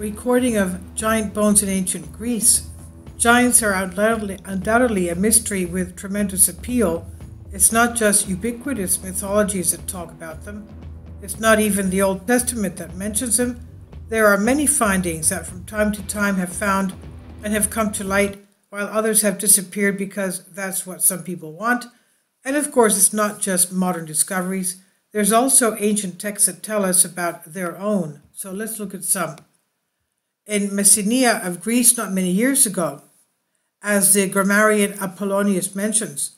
recording of giant bones in ancient Greece. Giants are undoubtedly a mystery with tremendous appeal. It's not just ubiquitous mythologies that talk about them. It's not even the Old Testament that mentions them. There are many findings that from time to time have found and have come to light, while others have disappeared because that's what some people want. And of course, it's not just modern discoveries. There's also ancient texts that tell us about their own. So let's look at some. In Messenia of Greece not many years ago, as the grammarian Apollonius mentions,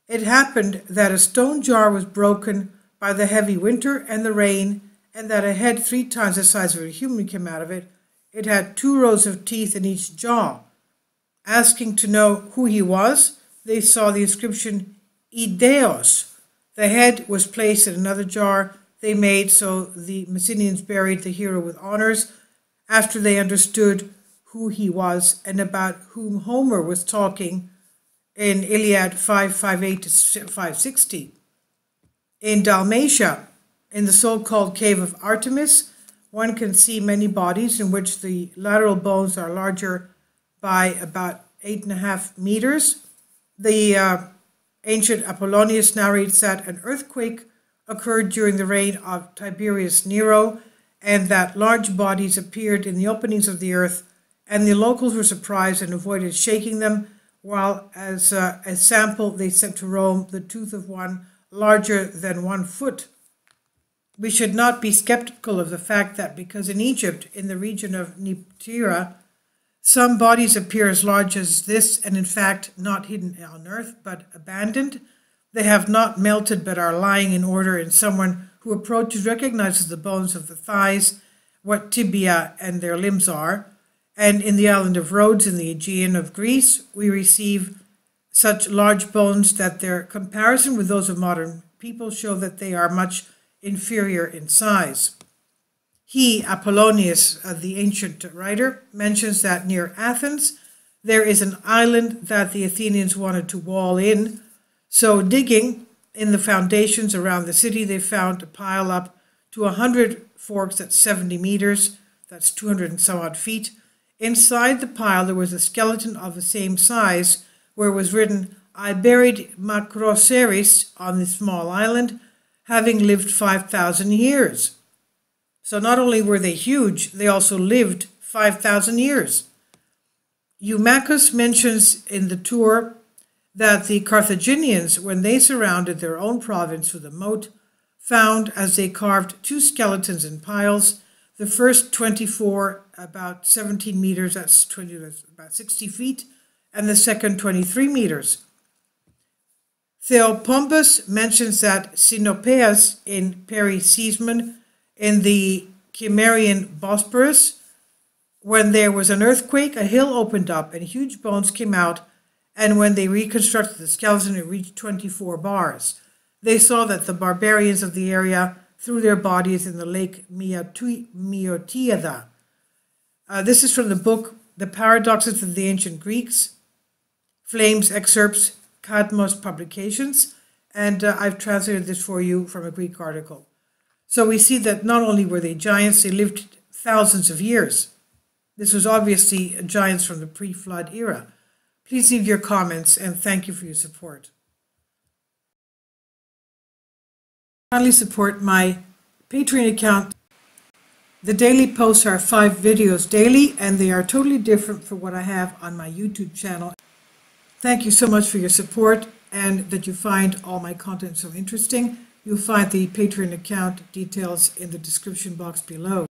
it happened that a stone jar was broken by the heavy winter and the rain, and that a head 3 times the size of a human came out of it. It had 2 rows of teeth in each jaw. Asking to know who he was, they saw the inscription Ideos. The head was placed in another jar they made, so the Messenians buried the hero with honors after they understood who he was and about whom Homer was talking in Iliad 5:58 to 5:60. In Dalmatia, in the so-called Cave of Artemis, one can see many bodies in which the lateral bones are larger by about 8.5 meters. The ancient Apollonius narrates that an earthquake occurred during the reign of Tiberius Nero, and that large bodies appeared in the openings of the earth, and the locals were surprised and avoided shaking them, while as a sample they sent to Rome the tooth of one larger than 1 foot. We should not be skeptical of the fact that because in Egypt, in the region of Niptera, some bodies appear as large as this, and in fact not hidden on earth, but abandoned. They have not melted, but are lying in order, and someone who approaches recognizes the bones of the thighs, what tibia and their limbs are. And in the island of Rhodes, in the Aegean of Greece, we receive such large bones that their comparison with those of modern people show that they are much inferior in size. He, Apollonius, the ancient writer, mentions that near Athens there is an island that the Athenians wanted to wall in. So digging in the foundations around the city, they found a pile up to 100 forks at 70 meters, that's 200 and some odd feet. Inside the pile there was a skeleton of the same size, where it was written, "I buried Macroceris on this small island, having lived 5,000 years." So not only were they huge, they also lived 5,000 years. Eumachus mentions in the tour that the Carthaginians, when they surrounded their own province with a moat, found, as they carved 2 skeletons in piles, the first 24 about 17 meters, that's about 60 feet, and the second 23 meters. Theopompus mentions that Sinopeus in Periseismon, in the Cimmerian Bosporus, when there was an earthquake, a hill opened up and huge bones came out, and when they reconstructed the skeleton, it reached 24 bars. They saw that the barbarians of the area threw their bodies in the lake Miotiada. This is from the book The Paradoxes of the Ancient Greeks, Flames Excerpts, Cadmos Publications, and I've translated this for you from a Greek article. So we see that not only were they giants, they lived thousands of years. This was obviously giants from the pre-flood era. Please leave your comments, and thank you for your support. Kindly support my Patreon account. The daily posts are 5 videos daily, and they are totally different from what I have on my YouTube channel. Thank you so much for your support, and that you find all my content so interesting. You'll find the Patreon account details in the description box below.